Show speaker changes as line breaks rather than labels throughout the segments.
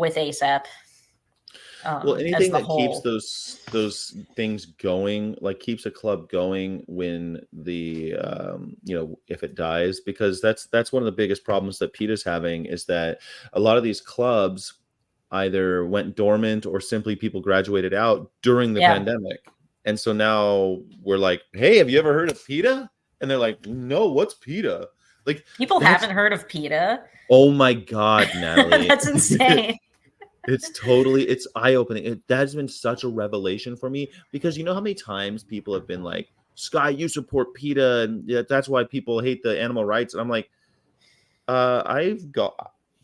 with ASAP.
Well, anything that keeps
whole.
those things going, like keeps a club going when the if it dies, because that's one of the biggest problems that PETA's having, is that a lot of these clubs either went dormant or simply people graduated out during the pandemic. And so now we're like, hey, have you ever heard of PETA? And they're like, no, what's PETA? Like,
people haven't heard of PETA.
Oh my God, Natalie.
That's insane.
It's eye-opening. That's been such a revelation for me, because you know how many times people have been like, Sky, you support PETA, and that's why people hate the animal rights. And I'm like,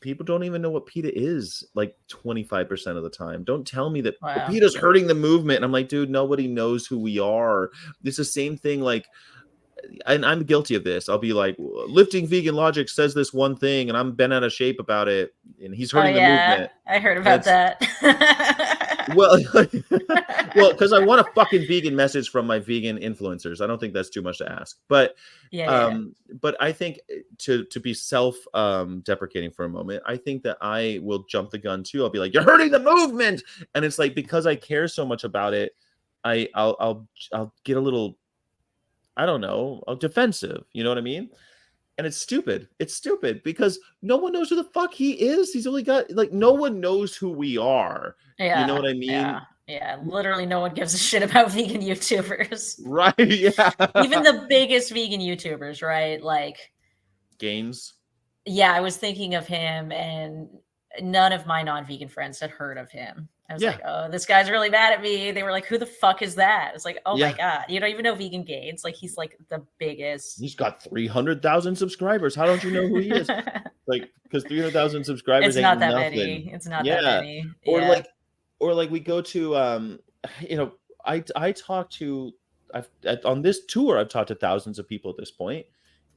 people don't even know what PETA is, like 25% of the time. Don't tell me that PETA's hurting the movement. And I'm like, dude, nobody knows who we are. It's the same thing, like, and I'm guilty of this. I'll be like, Lifting Vegan Logic says this one thing, and I'm bent out of shape about it, and he's hurting the movement.
I heard about that.
Well, because I want a fucking vegan message from my vegan influencers. I don't think that's too much to ask. But but I think to be self-deprecating for a moment, I think that I will jump the gun too. I'll be like, you're hurting the movement, and it's like, because I care so much about it, I'll get a little, I don't know, defensive. You know what I mean? And it's stupid. It's stupid because no one knows who the fuck he is. He's only got, like, no one knows who we are.
Yeah,
you know what I mean?
Yeah. Literally no one gives a shit about vegan YouTubers.
Right, yeah.
Even the biggest vegan YouTubers, right? Like
Gaines.
Yeah, I was thinking of him, and none of my non-vegan friends had heard of him. I was like, oh, this guy's really mad at me. They were like, who the fuck is that? It's like, oh my God. You don't even know Vegan Gaines. Like, he's like the biggest.
He's got 300,000 subscribers. How don't you know who he is? Like, because 300,000 subsbers
it's
ain't
not that
nothing.
many. It's not that many.
Or like we go to, I talk to, on this tour, I've talked to thousands of people at this point,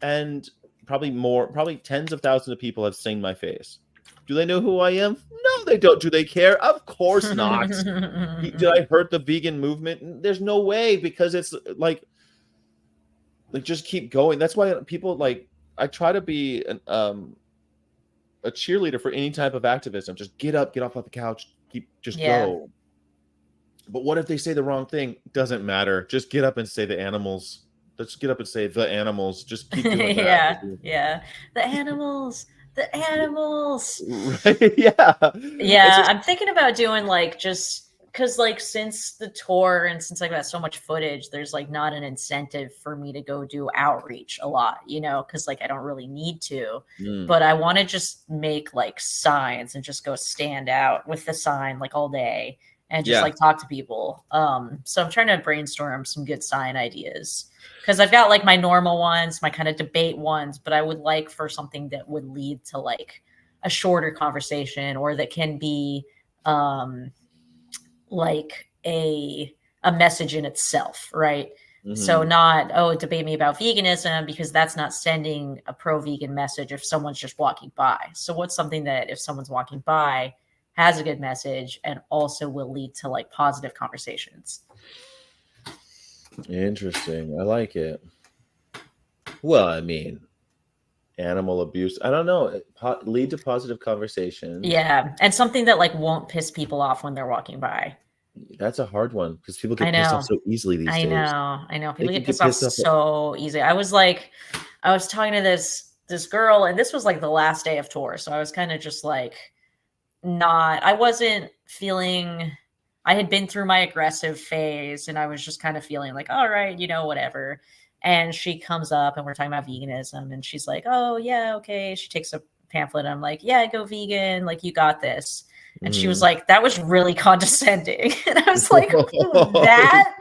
and probably tens of thousands of people have seen my face. Do they know who I am? No, they don't. Do they care? Of course not. Did I hurt the vegan movement? There's no way, because it's like just keep going. That's why people, like, I try to be a cheerleader for any type of activism. Just get off the couch, go. But what if they say the wrong thing? Doesn't matter. Just get up and say the animals. Let's get up and say the animals. Just keep doing that.
The animals. The animals.
Right? Yeah.
I'm thinking about doing, like, just because, like, since the tour and since I got so much footage, there's like not an incentive for me to go do outreach a lot, because like I don't really need to. But I want to just make like signs and just go stand out with the sign like all day and just like talk to people. So I'm trying to brainstorm some good sign ideas, because I've got like my normal ones, my kind of debate ones, but I would like for something that would lead to like a shorter conversation, or that can be like a message in itself, right? So not, debate me about veganism, because that's not sending a pro-vegan message if someone's just walking by. So what's something that if someone's walking by has a good message and also will lead to like positive conversations?
Interesting. I like it. Well, I mean, animal abuse, I don't know, lead to positive conversations.
Yeah, and something that like won't piss people off when they're walking by.
That's a hard one, because people get pissed off so easily these days.
I know. People get pissed off so easy. I was talking to this girl, and this was like the last day of tour, so I was kind of just like I wasn't feeling, I had been through my aggressive phase, and I was just kind of feeling like, all right, whatever. And she comes up and we're talking about veganism, and she's like, oh yeah, okay. She takes a pamphlet, and I'm like, yeah, go vegan, like you got this. And she was like, that was really condescending. And I was like, that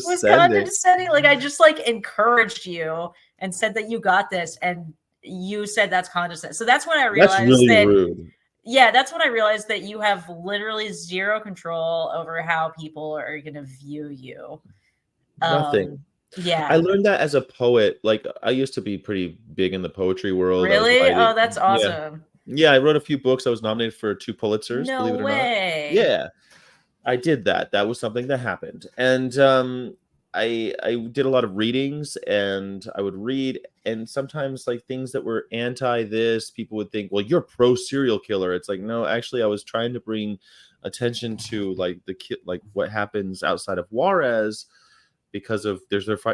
was condescending. Like, I just like encouraged you and said that you got this, and you said that's condescending. So that's when I realized that's really rude. Yeah, that's when I realized that you have literally zero control over how people are going to view you.
Nothing.
Yeah.
I learned that as a poet. Like, I used to be pretty big in the poetry world.
Really? Oh, that's awesome.
Yeah, I wrote a few books. I was nominated for 2 Pulitzers,
no
believe it or
way.
not. Yeah, I did that. That was something that happened. And I did a lot of readings, and I would read, and sometimes like things that were anti this, people would think, well, you're pro serial killer. It's like, no, actually I was trying to bring attention to like like what happens outside of Juarez, because of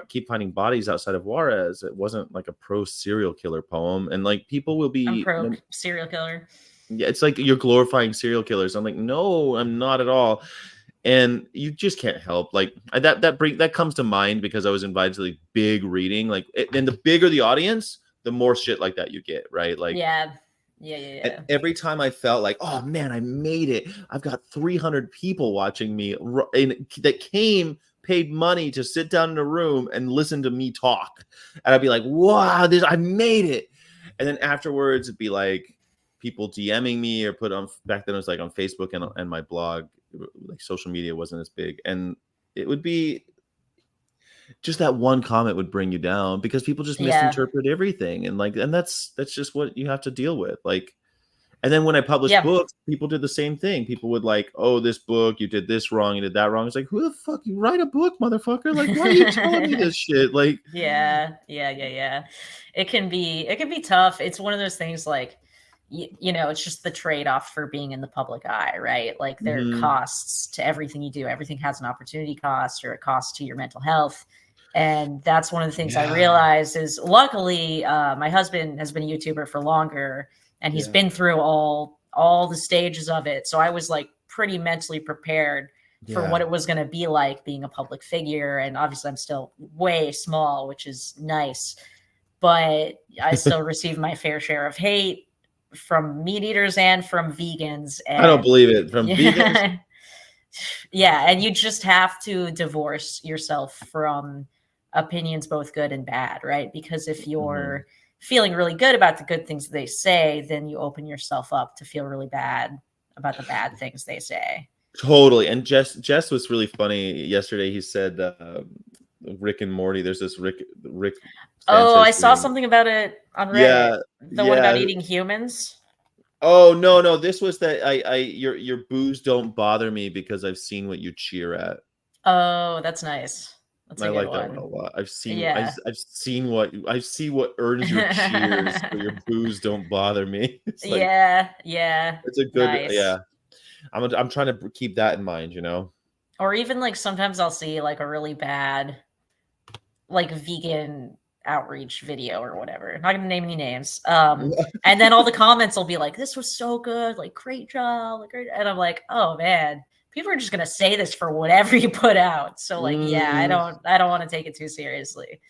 keep finding bodies outside of Juarez. It wasn't like a pro serial killer poem. And like people will
I'm
be,
pro serial killer.
yeah, it's like you're glorifying serial killers. I'm like, no, I'm not at all. And you just can't help like that comes to mind because I was invited to like big reading, like and the bigger the audience, the more shit like that you get, right? Like
Yeah.
every time I felt like, oh man, I made it. I've got 300 people watching me, and that paid money to sit down in a room and listen to me talk. And I'd be like, wow, I made it. And then afterwards it'd be like people DMing me or back then it was like on Facebook and my blog, like social media wasn't as big, and it would be just that one comment would bring you down because people just misinterpret everything, and like, and that's just what you have to deal with. Like, and then when I published books, people did the same thing. People would like, oh, this book, you did this wrong, you did that wrong. It's like, who the fuck, you write a book, motherfucker? Like, why are you telling me this shit? Like,
yeah. It can be tough. It's one of those things like, you know, it's just the trade-off for being in the public eye, right? Like there are costs to everything you do. Everything has an opportunity cost or a cost to your mental health. And that's one of the things I realized is luckily my husband has been a YouTuber for longer, and he's been through all the stages of it. So I was like pretty mentally prepared for what it was going to be like being a public figure. And obviously I'm still way small, which is nice, but I still receive my fair share of hate from meat eaters and from vegans. And
I don't believe it. From vegans?
Yeah, and you just have to divorce yourself from opinions, both good and bad, right? Because if you're feeling really good about the good things they say, then you open yourself up to feel really bad about the bad things they say.
Totally. And Jess was really funny yesterday. He said Rick and Morty. There's this Rick.
Oh, I saw something about it on Reddit. The one about eating humans.
Oh no! This was that your booze don't bother me because I've seen what you cheer at.
Oh, that's nice. That's
I like that one a lot. I've seen what earns your cheers, but your booze don't bother me. It's like,
it's
a good I'm trying to keep that in mind, you know.
Or even like sometimes I'll see like a really bad like vegan outreach video or whatever. I'm not gonna name any names. And then all the comments will be like, "This was so good, like great job, like great." And I'm like, "Oh man, people are just gonna say this for whatever you put out." So like, I don't want to take it too seriously.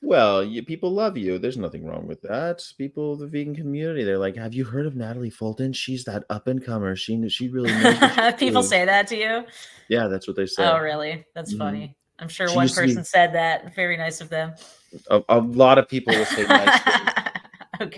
Well, people love you. There's nothing wrong with that. People, the vegan community, they're like, "Have you heard of Natalie Fulton? She's that up and comer. She really knows."
People say that to you?
Yeah, that's what they say.
Oh, really? That's funny. I'm sure one person said that. Very nice of them.
A lot of people will say nice things.
Okay.